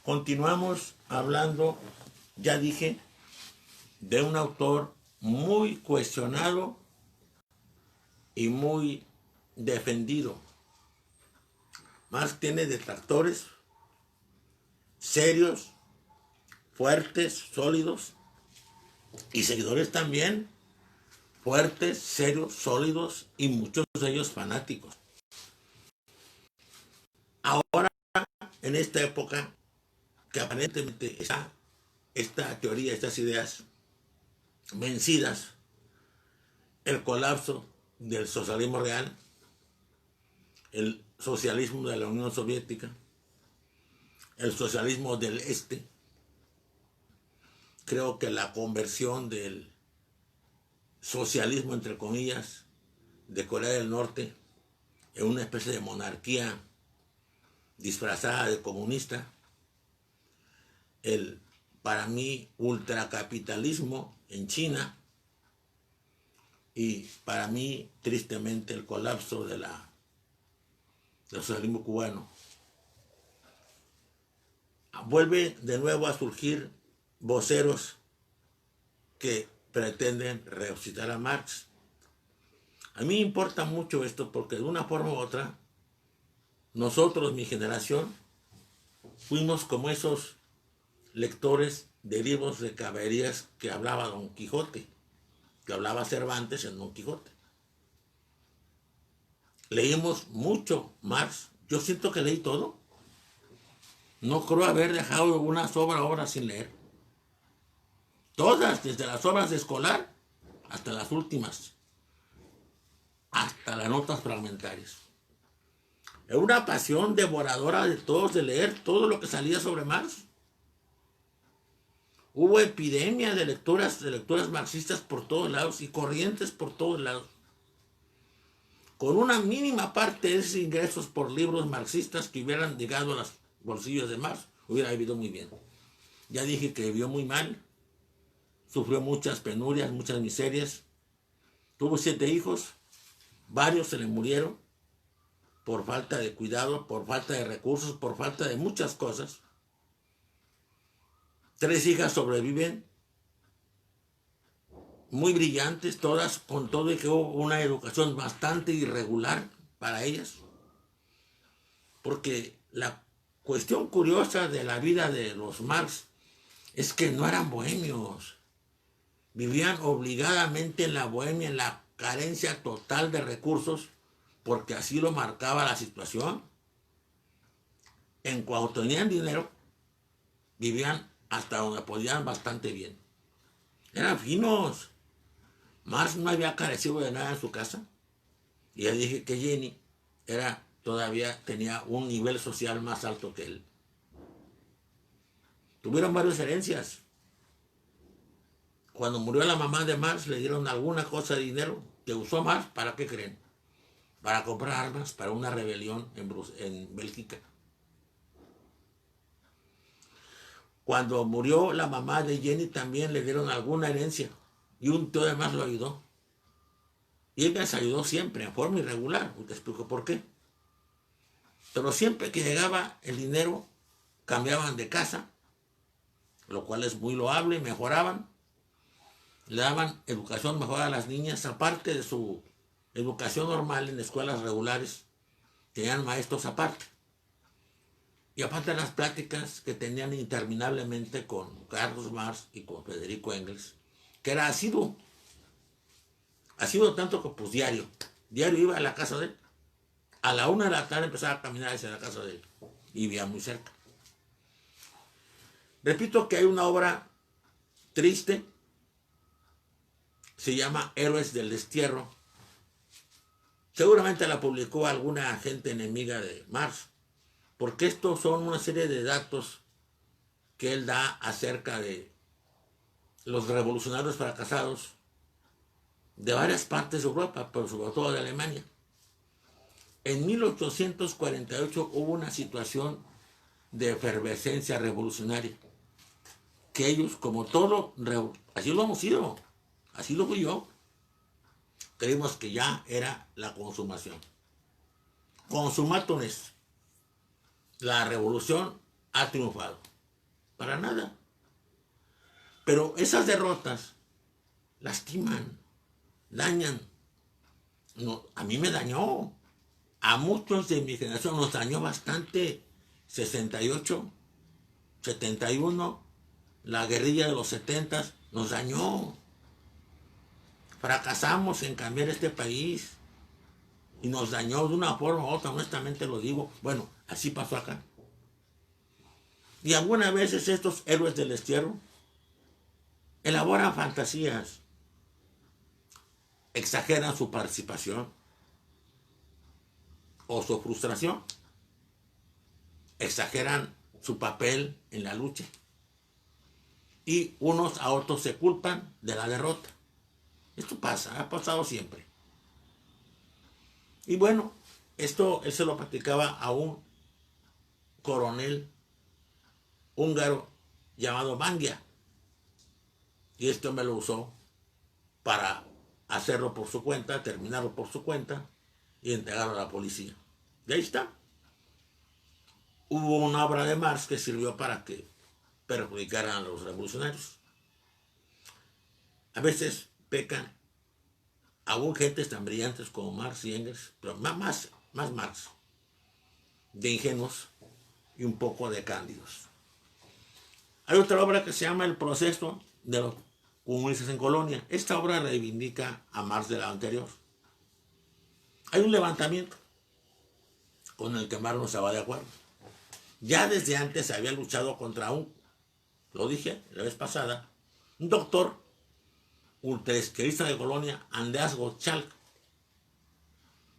Continuamos hablando, ya dije, de un autor muy cuestionado y muy defendido. Marx tiene detractores serios, fuertes, sólidos, y seguidores también fuertes, serios, sólidos, y muchos de ellos fanáticos. Ahora, en esta época, que aparentemente está esta teoría, estas ideas vencidas, el colapso del socialismo real, el socialismo de la Unión Soviética, el socialismo del Este, creo que la conversión del socialismo, entre comillas, de Corea del Norte en una especie de monarquía disfrazada de comunista, el, para mí, ultracapitalismo en China, y para mí, tristemente, el colapso del socialismo cubano. Vuelve de nuevo a surgir voceros que pretenden resucitar a Marx. A mí me importa mucho esto porque de una forma u otra, nosotros, mi generación, fuimos como esos lectores de libros de caballerías que hablaba Don Quijote, que hablaba Cervantes en Don Quijote. Leímos mucho Marx. Yo siento que leí todo. No creo haber dejado una sola obra sin leer. Todas, desde las obras de escolar hasta las últimas, hasta las notas fragmentarias. Era una pasión devoradora de todos de leer todo lo que salía sobre Marx. Hubo epidemia de lecturas marxistas por todos lados y corrientes por todos lados. Con una mínima parte de esos ingresos por libros marxistas que hubieran llegado a los bolsillos de Marx, hubiera vivido muy bien. Ya dije que vivió muy mal, sufrió muchas penurias, muchas miserias, tuvo 7 hijos, varios se le murieron por falta de cuidado, por falta de recursos, por falta de muchas cosas. 3 hijas sobreviven, muy brillantes, todas, con todo y que hubo una educación bastante irregular para ellas. Porque la cuestión curiosa de la vida de los Marx es que no eran bohemios. Vivían obligadamente en la bohemia, en la carencia total de recursos, porque así lo marcaba la situación. En cuanto tenían dinero, vivían hasta donde podían bastante bien. Eran finos. Marx no había carecido de nada en su casa. Y ya dije que Jenny tenía un nivel social más alto que él. Tuvieron varias herencias. Cuando murió la mamá de Marx, le dieron alguna cosa de dinero que usó Marx, ¿para qué creen? Para comprar armas para una rebelión en Bélgica. Cuando murió la mamá de Jenny, también le dieron alguna herencia. Y un tío de Marx lo ayudó. Y él les ayudó siempre, en forma irregular. Te explico por qué. Pero siempre que llegaba el dinero, cambiaban de casa, lo cual es muy loable, mejoraban. Le daban educación mejor a las niñas, aparte de su educación normal en escuelas regulares, tenían maestros aparte. Y aparte de las pláticas que tenían interminablemente con Carlos Marx y con Federico Engels, que era asiduo tanto que pues diario iba a la casa de él. A la 1 de la tarde empezaba a caminar hacia la casa de él y vivía muy cerca. Repito que hay una obra triste, se llama Héroes del Destierro. Seguramente la publicó alguna gente enemiga de Marx, porque estos son una serie de datos que él da acerca de los revolucionarios fracasados de varias partes de Europa, pero sobre todo de Alemania. En 1848 hubo una situación de efervescencia revolucionaria, que ellos, como todo, así lo hemos sido, así lo fui yo, creímos que ya era la consumación. Consumátum est. La revolución ha triunfado. para nada. Pero esas derrotas lastiman, dañan. No, a mí me dañó. A muchos de mi generación nos dañó bastante. 68, 71, la guerrilla de los 70 nos dañó. Fracasamos en cambiar este país. Y nos dañó de una forma u otra, honestamente lo digo. Bueno, así pasó acá. Y algunas veces estos héroes del destierro elaboran fantasías, exageran su participación o su frustración, exageran su papel en la lucha y unos a otros se culpan de la derrota. Esto pasa, ha pasado siempre. Y bueno, esto él se lo platicaba a un coronel húngaro llamado Mangia. Y esto me lo usó para hacerlo por su cuenta, terminarlo por su cuenta y entregarlo a la policía. Y ahí está. Hubo una obra de Marx que sirvió para que perjudicaran a los revolucionarios. A veces pecan aún gentes tan brillantes como Marx y Engels, pero más Marx, de ingenuos y un poco de cándidos. Hay otra obra que se llama El proceso de los comunistas en Colonia. Esta obra reivindica a Marx de la anterior. Hay un levantamiento con el que Marx no estaba de acuerdo. Ya desde antes se había luchado contra lo dije la vez pasada, un doctor ultraizquierdista de Colonia, Andreas Gottschalk,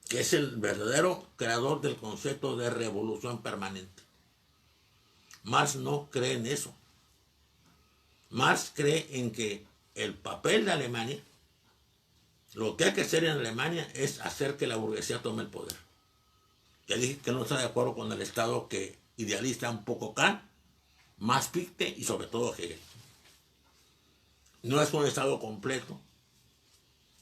que es el verdadero creador del concepto de revolución permanente. Marx no cree en eso. Marx cree en que el papel de Alemania, lo que hay que hacer en Alemania es hacer que la burguesía tome el poder. Ya dije que no está de acuerdo con el Estado que idealiza un poco Kant, más Fichte y sobre todo Hegel. No es un Estado completo.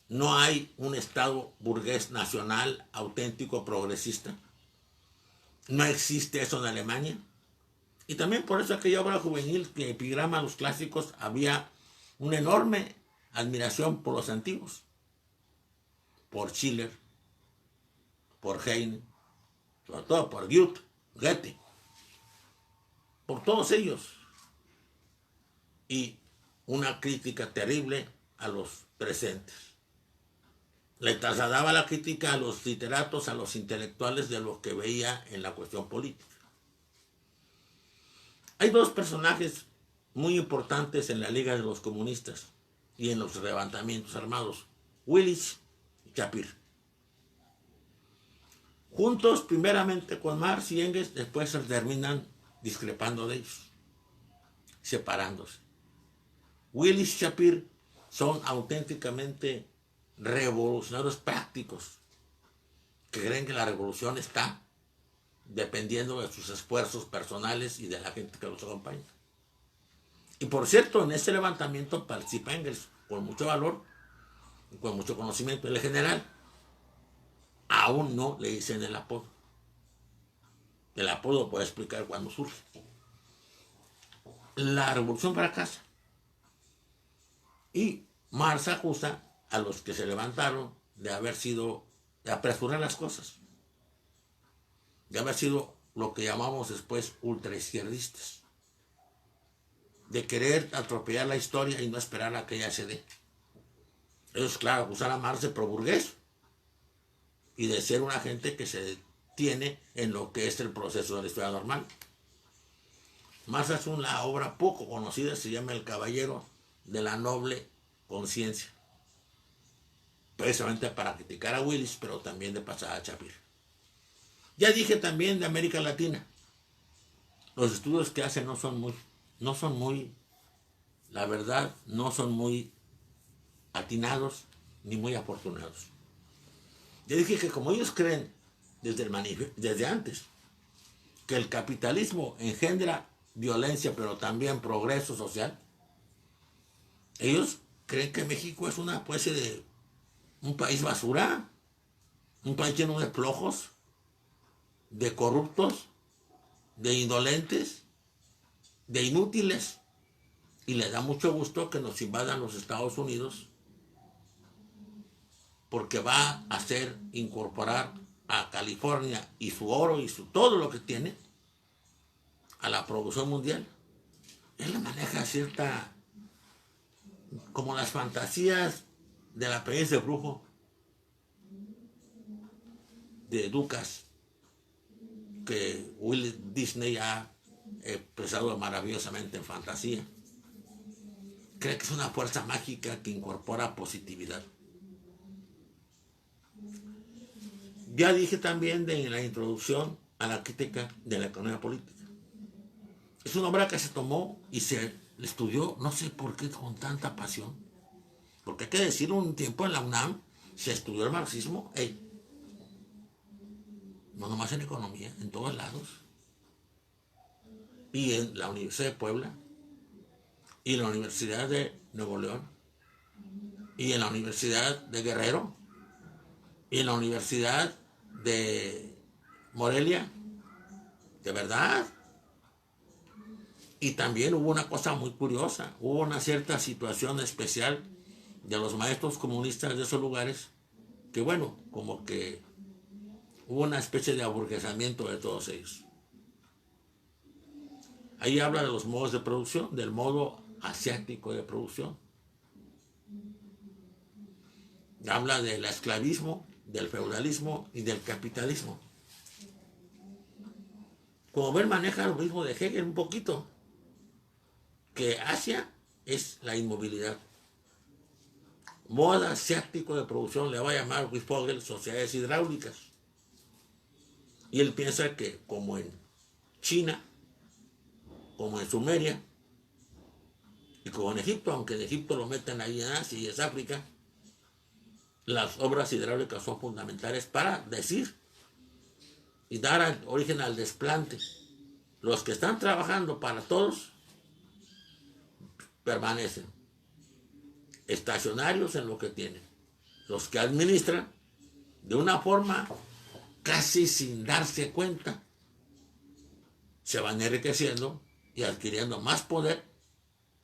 No hay un Estado burgués nacional, auténtico, progresista. No existe eso en Alemania. Y también por eso aquella obra juvenil que epigrama a los clásicos había una enorme admiración por los antiguos. Por Schiller, por Heine, sobre todo por Goethe, por todos ellos. Y una crítica terrible a los presentes. Le trasladaba la crítica a los literatos, a los intelectuales de lo que veía en la cuestión política. Hay dos personajes muy importantes en la Liga de los Comunistas y en los levantamientos armados, Willis y Shapir. Juntos primeramente con Marx y Engels, después se terminan discrepando de ellos, separándose. Willis y Shapir son auténticamente revolucionarios prácticos que creen que la revolución está dependiendo de sus esfuerzos personales y de la gente que los acompaña. Y por cierto, en este levantamiento participa Engels con mucho valor y con mucho conocimiento. El general aún no le dicen el apodo. El apodo puede explicar cuándo surge. La revolución fracasa. Y Marx acusa a los que se levantaron de apresurar las cosas, de haber sido lo que llamamos después ultraizquierdistas, de querer atropellar la historia y no esperar a que ella se dé. Ellos, claro, acusar a Marx de proburgués y de ser una gente que se detiene en lo que es el proceso de la historia normal. Marx hace una obra poco conocida, se llama El caballero de la noble conciencia, precisamente para criticar a Willis, pero también de pasar a Shapir. Ya dije también de América Latina. Los estudios que hacen no son muy, la verdad, no son muy atinados ni muy afortunados. Ya dije que como ellos creen desde antes que el capitalismo engendra violencia, pero también progreso social, ellos creen que México es una especie de un país basura, un país lleno de flojos, de corruptos, de indolentes, de inútiles y le da mucho gusto que nos invadan los Estados Unidos porque va a hacer incorporar a California y su oro y todo lo que tiene a la producción mundial. Él maneja cierta, como las fantasías de la Aprendiz de Brujo de Lucas, que Walt Disney ha expresado maravillosamente en fantasía. Cree que es una fuerza mágica que incorpora positividad. Ya dije también en la introducción a la crítica de la economía política. Es una obra que se tomó y se estudió, no sé por qué, con tanta pasión. Porque hay que decir, un tiempo en la UNAM se estudió el marxismo, no nomás en economía, en todos lados. Y en la Universidad de Puebla, y en la Universidad de Nuevo León, y en la Universidad de Guerrero, y en la Universidad de Morelia, de verdad. Y también hubo una cosa muy curiosa, hubo una cierta situación especial de los maestros comunistas de esos lugares, que bueno, como que hubo una especie de aburguesamiento de todos ellos. Ahí habla de los modos de producción, del modo asiático de producción. Habla del esclavismo, del feudalismo y del capitalismo. Como ven, maneja lo mismo de Hegel un poquito, que Asia es la inmovilidad. Modo asiático de producción le va a llamar Fogel sociedades hidráulicas. Y él piensa que como en China, como en Sumeria, y como en Egipto, aunque en Egipto lo meten ahí en Asia y es África, las obras hidráulicas son fundamentales para decir y dar origen al desplante. Los que están trabajando para todos permanecen estacionarios en lo que tienen. Los que administran, de una forma casi sin darse cuenta, se van enriqueciendo y adquiriendo más poder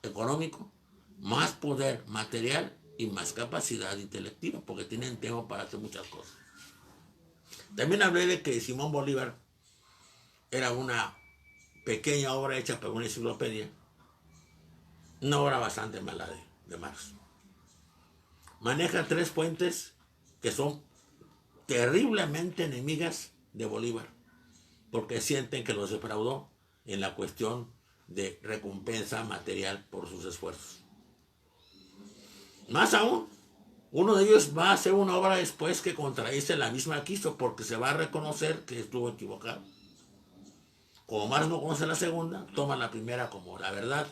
económico, más poder material y más capacidad intelectiva, porque tienen tiempo para hacer muchas cosas. También hablé de que Simón Bolívar era una pequeña obra hecha por una enciclopedia, una obra bastante mala de Marx. Maneja tres fuentes que son terriblemente enemigas de Bolívar, porque sienten que los defraudó en la cuestión de recompensa material por sus esfuerzos. Más aún, uno de ellos va a hacer una obra después que contradice la misma que hizo, porque se va a reconocer que estuvo equivocado. Como Marx no conoce la segunda, toma la primera como la verdad.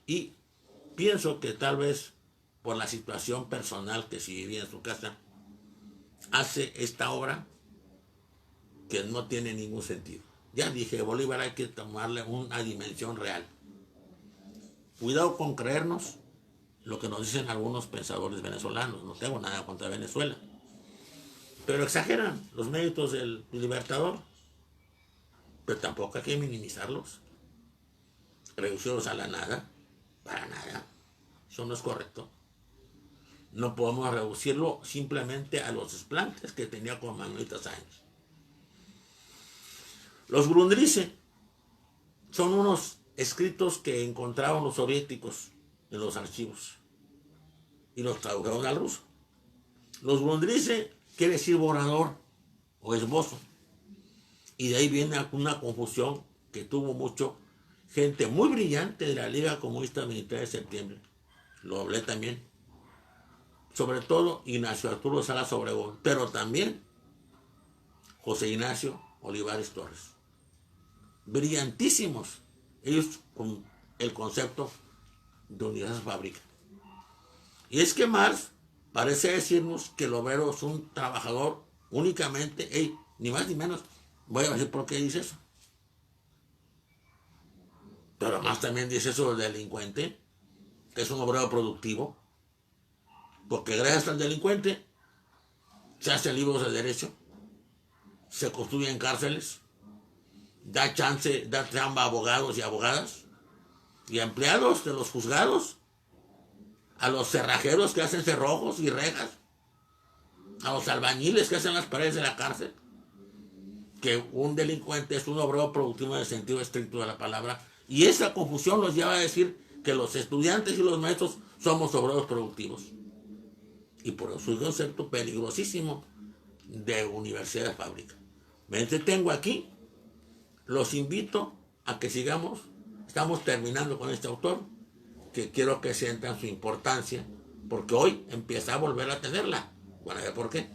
Y pienso que tal vez por la situación personal que si vivía en su casa, hace esta obra que no tiene ningún sentido. Ya dije, Bolívar hay que tomarle una dimensión real. Cuidado con creernos lo que nos dicen algunos pensadores venezolanos. No tengo nada contra Venezuela, pero exageran los méritos del Libertador. Pero tampoco hay que minimizarlos, reducirlos a la nada, para nada. Eso no es correcto. No podemos reducirlo simplemente a los desplantes que tenía con Manuelita Sáenz. Los Grundrisse son unos escritos que encontraron los soviéticos en los archivos y los tradujeron al ruso. Los Grundrisse quiere decir borrador o esbozo, y de ahí viene una confusión que tuvo mucho gente muy brillante de la Liga Comunista Militar de Septiembre. Lo hablé también. Sobre todo Ignacio Arturo Salas Obregón, pero también José Ignacio Olivares Torres. Brillantísimos ellos con el concepto de unidad de fábrica. Y es que Marx parece decirnos que el obrero es un trabajador únicamente, ni más ni menos. Voy a decir por qué dice eso. Pero además también dice eso del delincuente, que es un obrero productivo, porque gracias al delincuente se hacen libros de derecho, se construyen cárceles, da chamba a abogados y abogadas, y a empleados de los juzgados, a los cerrajeros que hacen cerrojos y rejas, a los albañiles que hacen las paredes de la cárcel, que un delincuente es un obrero productivo en el sentido estricto de la palabra, y esa confusión los lleva a decir que los estudiantes y los maestros somos obreros productivos. Y por eso es un concepto peligrosísimo de universidad de fábrica. Me entretengo aquí, los invito a que sigamos. Estamos terminando con este autor, que quiero que sientan su importancia, porque hoy empieza a volver a tenerla. Bueno, a ver por qué.